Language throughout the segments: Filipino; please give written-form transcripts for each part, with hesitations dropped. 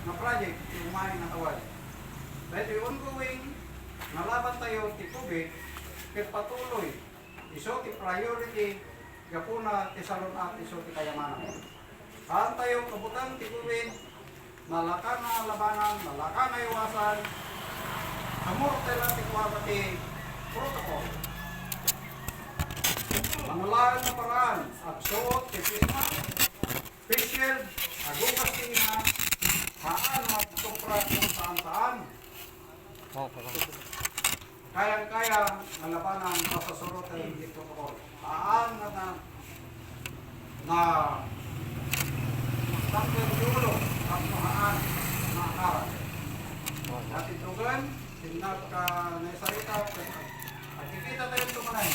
na project, umay na tawad. Dahil ongoing, nalaban tayo ti COVID, ket patuloy, iso ti priority, gapuna ti salon at iso ti kayamanan. Kaan tayo kabutang ti COVID, nalakan na labanan, nalakan na iwasan, amor tayo ti kuwaba ti protocol. Manulaan na paraan, absuot, tipisma, facial, agugas tina, haan at tupra kung saan-saan. Kayang-kaya ng labanan pasasurot ay hindi protocol. Haan na tanggal yulo ang mahaan na akaran. At itugan, tinag ka naisarita, at kikita tayo tumanan.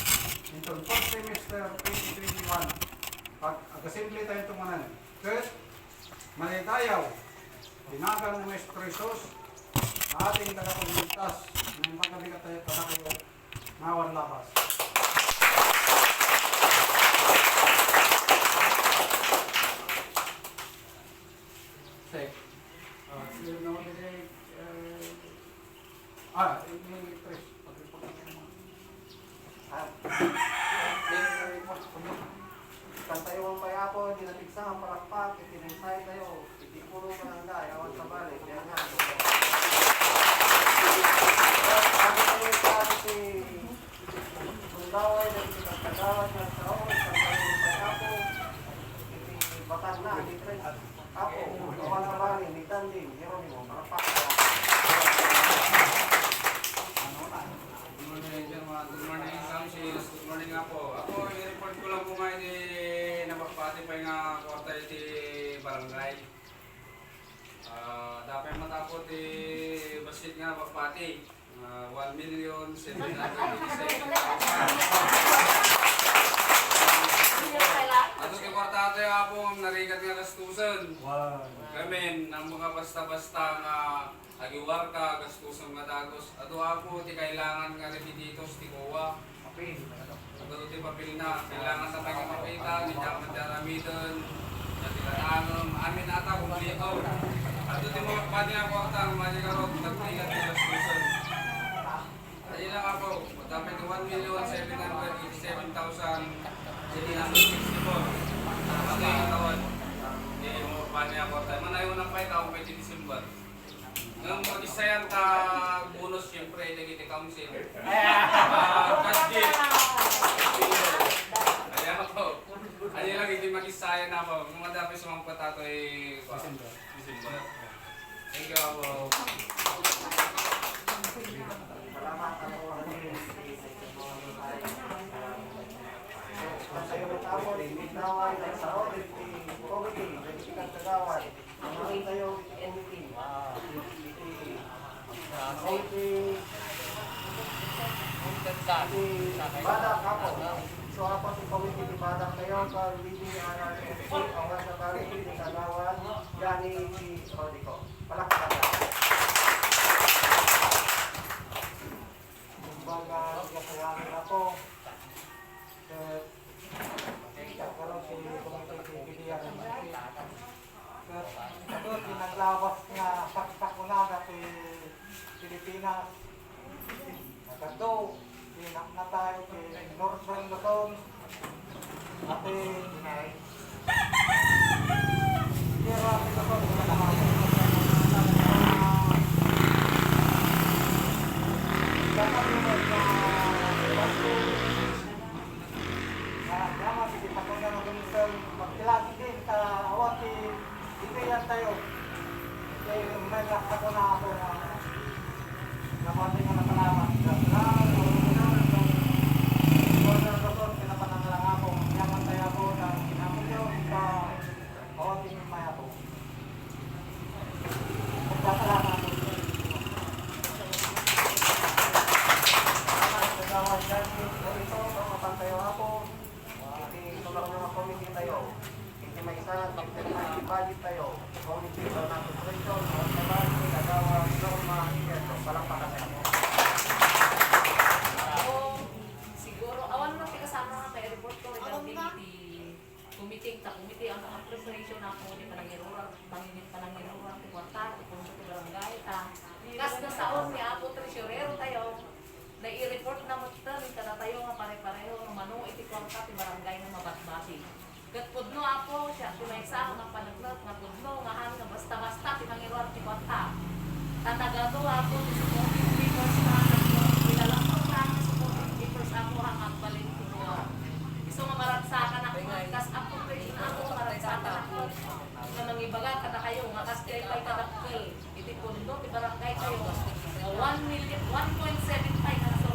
Ito, first semester 2021, pag-assembly tayo tumanan. First, malitayaw, dinagan ng Maestro Jesus, na ating tagapagligtas, ng pagkabigat tayo para kayo ngawan labas. Check. Sino naman din ini Chris. Kan tayo ang payapo, dinatigsa ang palakpak, itininsay tayo, itipuro ka ng dahil, awan sa balik, kaya nga. Sabi tayo sa si Bundaway, dahil si Kagawad ng Sao, kan tayo ang payapo, itibatang na, itipres, apo, awan sa balik, nitanding, Jeronimo, palakpak. Good morning, Council. Good morning nga po. Ako, i-report ko lang po ngayon nabakpati pa nga kwarta iti barangay. Dapat matapot basit nga bakpati. 1,787,000. Ato ti kwarta tayo apong narigat nga gastusan. Gamin, ang mga basta-basta nga agiwar ka, gastusan nga dagos. Ato ako, ti kailangan nga repetitos, ti kuwa. Ato ti papel na, kailangan sa tayo mapita, ni dapat daramitan, na tilatangam, amin ata kumplito. Ato ti mga pati nga kwarta, ang mga karot, nagtigat ti gastusan. Ayun lang ako, dapat 1,787,064. Pati nga tawad. Hindi mo pati nga kwarta. Manayon ng fight ako kay December. Nang mag-isayan ka bonus siyempre naging council. Cash gift. Ayan ako. Ano lang hindi mag-isayan na ako. Kung madami sa mga patato ay December. Thank you ako. Salamat ako. Sa'yo matapos, Bindaway, sa audit, Purogity, Verifikan Kagawad, ang tayo, NDP. Badak ako. So apa si komite di badak kayo kal hindi ana awan sa bali di Kagawad yani si Rodrigo. Palakpakan. Kumbaga kasayangan ako. Kalau si komite di Pilihan ito, pinaglabas nga saksakunada sa Pilipinas. Nagado, pinak na tayo sa Northern Luzon. At Sierra Luzon, wala naman. Dapat yun na naman, hindi pa ko na mag-umisal. Magkilagi din sa awati. Ipilihan tayo. Kaya may laksa ko na ako na napating ko na salamat. Pinapanangalang ako. Pinapantay ako na kinamulyo sa kawating may ako. Magpasalamat ako. Salamat dyan. Ito, mapantayo ako. Tulak ng komite tayo. May isa, may budget tayo. Community ng operation, sa budget, Kagawad, Norma, Ito, palakpakan tayo. Siguro, awan mo kasama nga kay report ko regarding Kumiti ang mga preparation ako di panangirura, panangirura ti kwarta, ti punso ti barangay ta. Kas na saon ni Apo Tresurero tayo. Na i-report na mo kita ni kada tayo nga pare-pareho nga mano iti kwarta ti barangay nga mabatbati. Ket pudno Apo siya ti may sa nga panaglat nga pudno nga han nga basta-basta ti mangirura ti kwarta. Tatagado Apo ti supporting papers na nilalakot na ang supporting papers ako ang agbalin ko. So nga maransakan ako kas ako maransakan ako nga mangibaga kada kayo nga kas kay kadakkel iti pundo ti barangay kayo 1 million 1.75 na so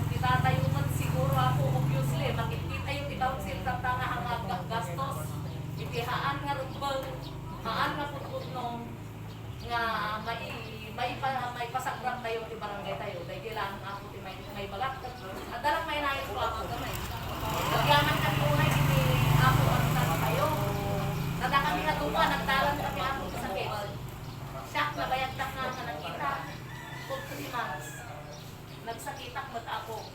kita tayo man siguro ako obviously makikita yung ti council tatanga ang gastos iti haan nga rugbag haan nga putputnong nga may pasagrat tayo ti barangay tayo dahil kailangan ako ti may bagat at dalang may nahin ko ako gamay Pagyaman ka tunay si ako ang tayo tayo. Nada kami natuwa, nagdalan kami ako sa sakit. Siyak na bayagtak nga nga nakita. For 3 months. Nagsakitak mat ako.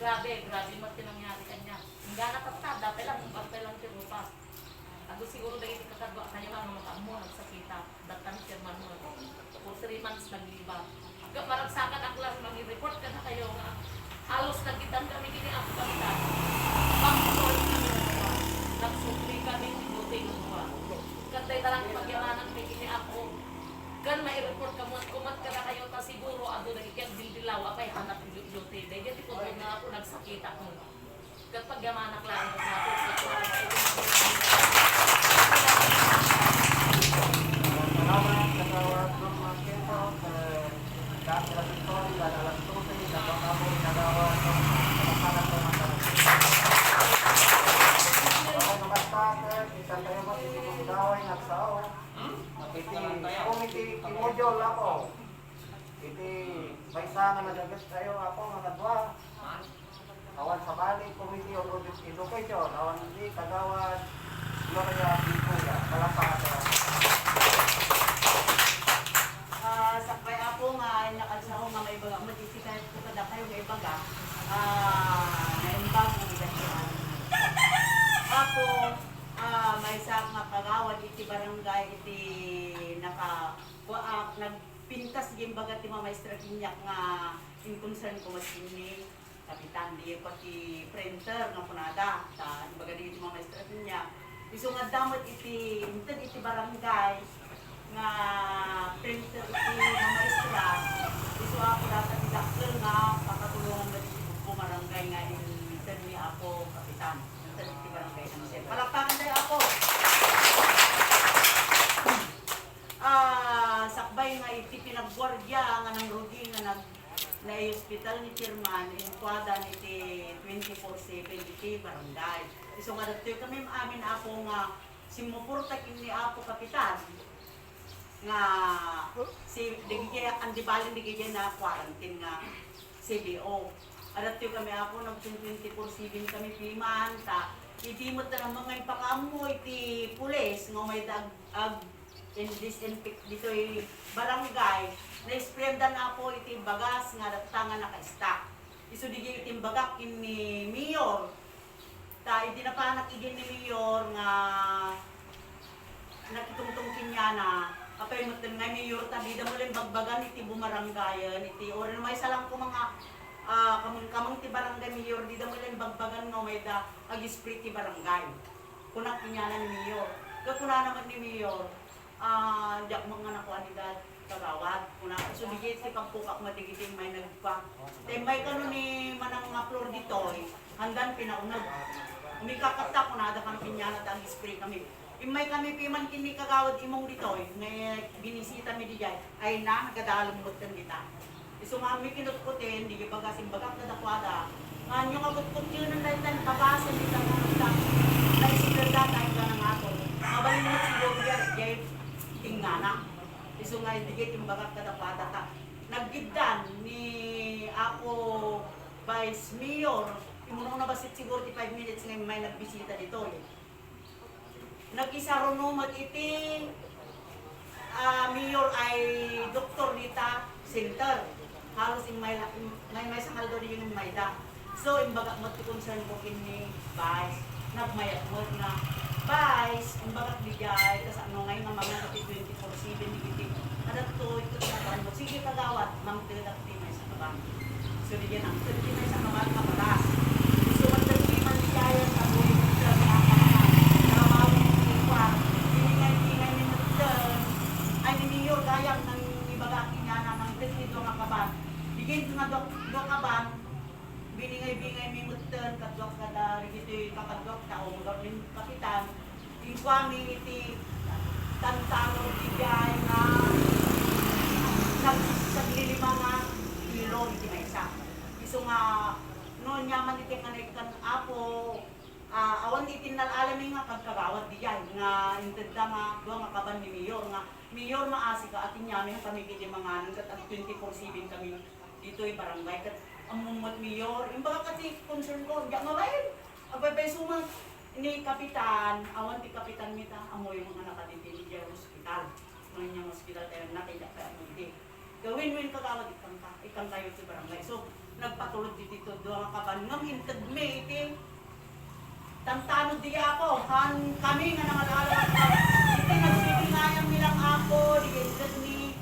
Grabe mat tinangyari kanya. Hingga natatad, dapay lang tirupas. Ako siguro dahil kakadwa kayo ang mga mo, nagsakitak. Datan chairman mo. For 3 months nagliba. Maragsakan ako lang mag-report ka na kayo nga. Halos nagkitan kami kini ako kapitan. Pang-report kami na nagsupli kami buting mga. Katay talang pagyamanan may kini ako. Kan may report ka mo at kumat ka na kayo ta siguro ado nagikiyang dildilaw apay hanap yung duty. Dahil yun tipo na ako nagsakit ako. Kat pagyamanan lang ako na ako sa Salamat sa tawag ng mga kento sa Kapila Victoria dan alas tuti dan kami nagawa ng pagkakalat ng mga Kalau nabasta, kita tayo matitipong daway ng sao. Iti imodol ako. Iti may sana nagagas tayo ako mga dua. Awan sa bali, Committee on Education, awan hindi, kagawad, Gloria Picoya, palapaka. Sakbay ako nga nakadsaho nga may baga matisikan ko kada kayo may baga naimbag mo ganyan ako may sak nga pagawad iti barangay iti nagpintas gim baga ti mamaestra kinyak nga in concern ko masini kapitan di pati printer nga punada ta baga di iti mamaestra kinyak iso nga damot iti barangay nga printer iti nga maestra iso ako data ti dakkel nga pakatulungan ba iti bumarangay nga inter ni ako kapitan inter iti barangay ng sir palakpakan tayo ako sakbay nga iti pinagguardia nga ng Rudy nga na hospital ni Chairman inquada iti 24/7 iti barangay iso nga dito kami amin ako nga simupurta kini ako kapitan nga si digigya ang dibalin digigya na quarantine nga CBO. Adat yung kami ako nag 24/7 kami piman ta idimot na ng mga impakamo iti pulis nga may dag disinfect dito yung barangay na-sprayan ako iti bagas nga datangan naka-stack. Iso digigya iti bagak ni Mayor ta hindi na pa nakigin ni Mayor nga nakitungtong kinya na apay mo nga mayor tabi da mo lang bagbagan iti bumaranggayan iti oren may salang ko mga kamang ti barangay mayor di da mo lang bagbagan nga may da ag-spray ti barangay kunak kinyana ni mayor kuna naman ni mayor diak mga nakuha ni dad kagawad kuna so bigit ti pagpukak matigiting may nagpa may kano ni manang nga floor dito hanggang pinaunag umikakata kuna da kang kinyana da ag-spray kami imay kami piman kini kagawad imong ditoy may binisita mi dijay ay na nagadalong mutten kita iso nga mi kinutkutin di bagasing bagak na dakwada nganyo nga kutkut yun ang daytan pabasan dita nga kita na isigurda tayo ka ng aton mabalin mo siguro jay tingana iso nga digit yung bagak na dakwada ta naggiddan ni ako Vice Mayor imunong na basit siguro 5 minutes nga may nagbisita dito nag-isa runumat iti mayor ay Dr. Rita Center. Halos may sakal doon yung mayda. So, imbaga mo ti concern ko kini Vice, nagmayat mo na Vice, imbaga bigay, tas ano ngayon nga mga kati 24/7 digiti. Adat to, ito na mo. Sige kagawat, mang tigadak ti may sa kabang. So, digyan ang ti may sa kabang kapalas. So, ang ti man digayan sa buhay mo sa mga kabang. Karamawin ti kwa, ingay ni Mutan, ay ni Mayor gayang ng ibagaki niya na ng dito nga kabang. Digin nga do kabang, biningay-bingay mi Mutan, kadwak kada rigiti kakadwak tao, magawin kapitan. Yung kwami iti tantano bigay na naglilima nga kilo iti na isa. Iso nga noon yaman iti kan apo awan iti nalalamin nga pagkagawad digay nga intenda nga duwa nga kaban ni Mayor maasi ka atin yamin kami kiti mga nang kat 24/7 kami dito ay barangay kat amumot Mayor imbaga kasi concern ko diya nga lain abay sumang ini kapitan, awan ti kapitan mita, amoy yung mga nakaditi di hospital. Mga niyang hospital tayo nakita ka ano di. Gawin-win kagawad ikang tayo sa barangay. So, nagpatulog dito doon ang kaban. Ngam hintad me iti. Tantano di ako, kami nga nangalala ka. Iti nagsibingayang nilang ako, di hintad ni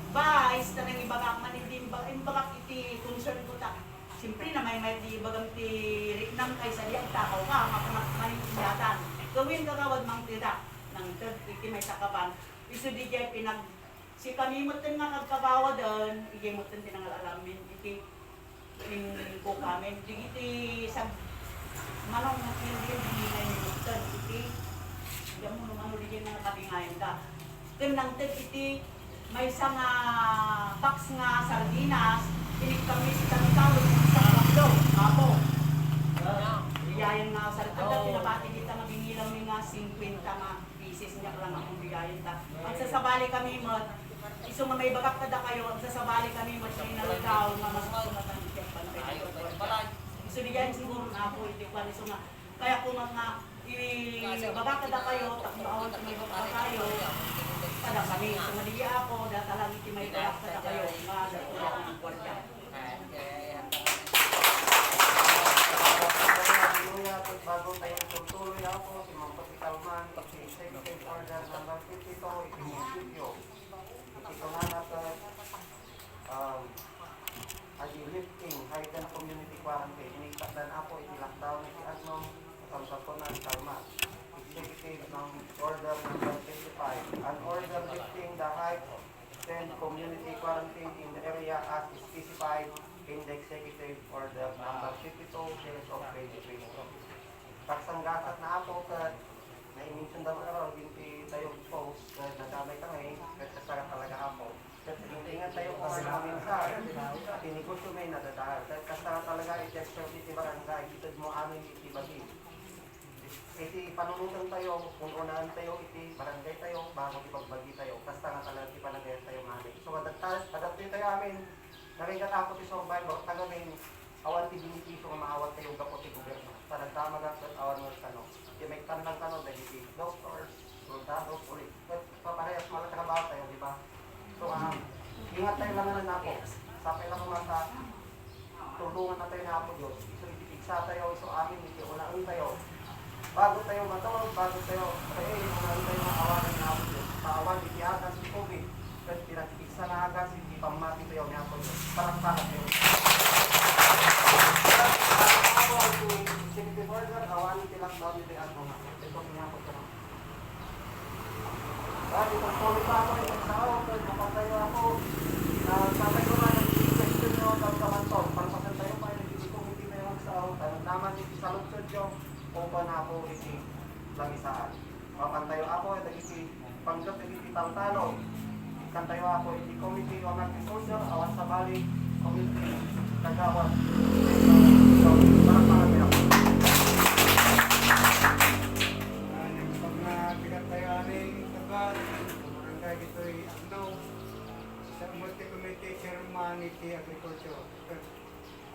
Vice, tanang ibagak man hindi ibagak iti concern ko ta. Siyempre na may di bagang ti riknang kay sa diyan takaw ka, maniniyatan. Gawin kagawad mang tira ng third iti may sakaban. Iso di jay pinag si kami mo tin nga kagkagawa doon, igay mo tin tinangalamin iti ko kami. Di iti sa manong hindi hinay ni Mutan iti diyan mo naman uli dyan nga kabingayon ka. Tinang iti may isang box nga sardinas, pinig kami si Tantalo sa Pablo, ako. Bigayan nga sardinas, pinabati kita nga binilang mi nga 50 nga pieces niya lang akong bigayan ta. Ang sasabali kami mo, iso nga may bagak kada kayo, ang sasabali kami mo siya inalagaw, nga mas kumatan siya pantay. Iso bigayan siguro na ako, iti kwan, iso nga, kaya kung mga bagak kada kayo, takmaawan sa may bagak kayo, kada kami, sumaliya ako, datalang iti may bagak kada kayo, nga datuwa ko ng kwarta. Bago tayo tutuloy ako, si Mang Patikalman, si Executive Order number 52, itinusipyo. Ito nga natin, lifting, Hayden Community Quarantine. Iniktakdan ako, iti-lockdown, iti-agnong, kasamsapunan, kalma. Executive ng Order number 55, an order lifting the Hayden Community Quarantine in the area as specified in the Executive Order number 52, series of 2020. Kaksanggasat na ako ka naiminsun daw araw, hindi tayo post, nadamay kami, kasara talaga ako. Kasi ingat tayo kung ano minsan, at inigusyo may nadadahal. Kasara talaga i-gesture iti barangay, itod mo amin iti bagi. Iti panunutan tayo, kung unaan tayo, iti barangay tayo, bago ipagbagi tayo. Kasara talaga iti barangay tayo amin. So adaptin tayo amin, narigat ako ti survivor, tagamin, awan ti binipiso nga maawat tayo kapot ti gobyerno. Sa nagtama gastos, awan mo kano. Di may tanang kano, dahil ti doctors, soldados, ulit. Paparehas malatrabaho tayo, di ba? So, ingat tayo lang na ako. Sapay lang naman sa tulungan na tayo na ako Diyos. Iso itiksa tayo, iso amin, iti unaan tayo. Bago tayo matawag, bago tayo, kaya unaan tayo maawanan na ako Diyos. Paawan, iti agas si COVID. Kasi pinatiksa na agas, iti pamati tayo na ako Diyos. Parang tayo. Ako, Executive Order, awan iti lockdown, iti agnong. Ito niya ako ito. Dahil kung tuloy pa ako ng tao, kapatayo ako, sabay ko nga nag-question nyo, kamantong, pagpasan tayo pa, hindi ko hindi na yung magsaw, naman iti sa lugsod nyo, open ako iti langisaan. Papantayo ako, iti panggap iti Tantalo, kantayo ako iti committee o agriculture, awan sa bali, committee, kagawad, so, parang pangabi ako. Barangay ito'y sa multi-committee chairman iti agriculture.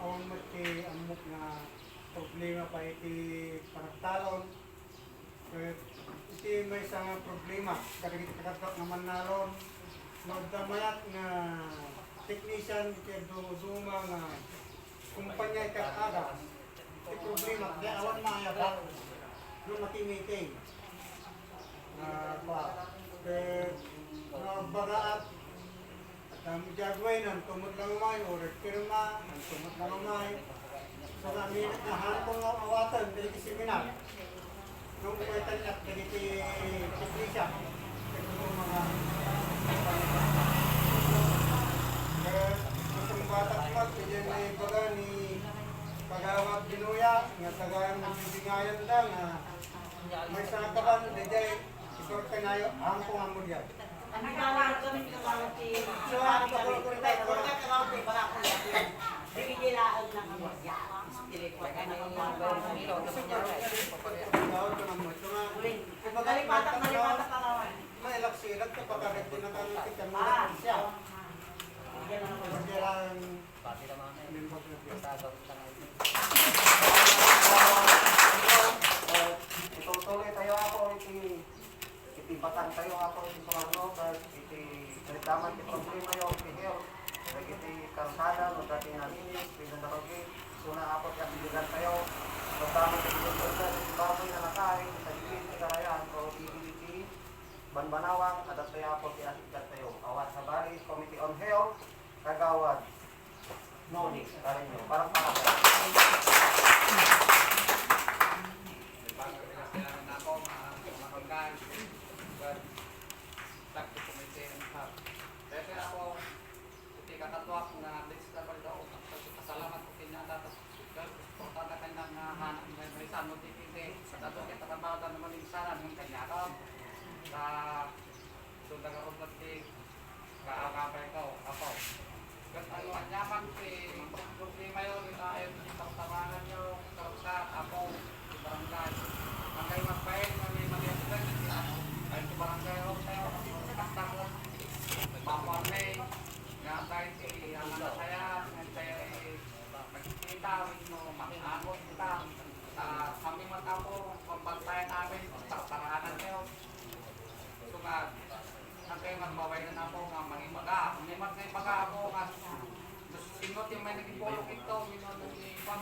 Awan mo iti amok na problema pa iti panagtalon. Iti may isang problema. Kadagit naman naroon. Magdamayat na technician iti duma nga kumpanya ikatagas. Ito problema, kaya awan mga ba, nung nakimiting. Bagaat, at ang jagway ng tumot lang umay, ulit pirma, ang tumot lang umay. So namin, nahan ko nga awatan, dali ki seminar. Nung may tanyak, dali ki Iglesia. Ito yung mga isang batak mat, yan ay baga ni Pagawat Binuya, nga tagaan ng bibingayan da, nga may sanakaban, dajay, isor kanayo, ang pumamod yan. Ano gawin kami kagawin ti So, ano ba ko rin tayo? kagawin ti baka ko yan. Bigilaan na kami. Spiritual ka na Nalipatak ka naman. May laksilag ka pagkagat din ang kanyang kita mo Ah, siya. Yan ang mga Kailangan Itutuloy tayo ako itibatan tayo ako iti sumarno iti reklaman ti problema yo iti health iti kalsada no dati nalinis pinandarogi suna ako ti abigan tayo reklaman ti pinagdagdag iti baboy na nakain sa gilid ti karayan o iti banbanawang adat tayo ako ti asigat tayo awat sa bali Committee on Health kagawad Noni, karin nyo, parang pakasal. Bago kailangan na ako, makagkaan. Takto kumite. Pero ako, iti kakatuak na lista pa daw. Pasalamat ko kinata. Portada ka ng hanap ng Marisan mo tititi. Sa dato kita kabawatan naman yung sana ng kanyakaw. Sa sundag ako pati kaakapay ko. Ako. Ano anyaman si problema yun ayon sa tawanan nyo sa ako si barangay ang kayo magpain may malihatag ay si barangay ako tayo basta ko paparme nga tayo si anak saya nga tayo magkikita no makihangot kita kami matapo pambantayan namin tarahanan nyo sugat ang kayo magbaway na po nga mangimaga. May magkaimaga ako nga sinot yung may nagipulong ito, minunod ni Juan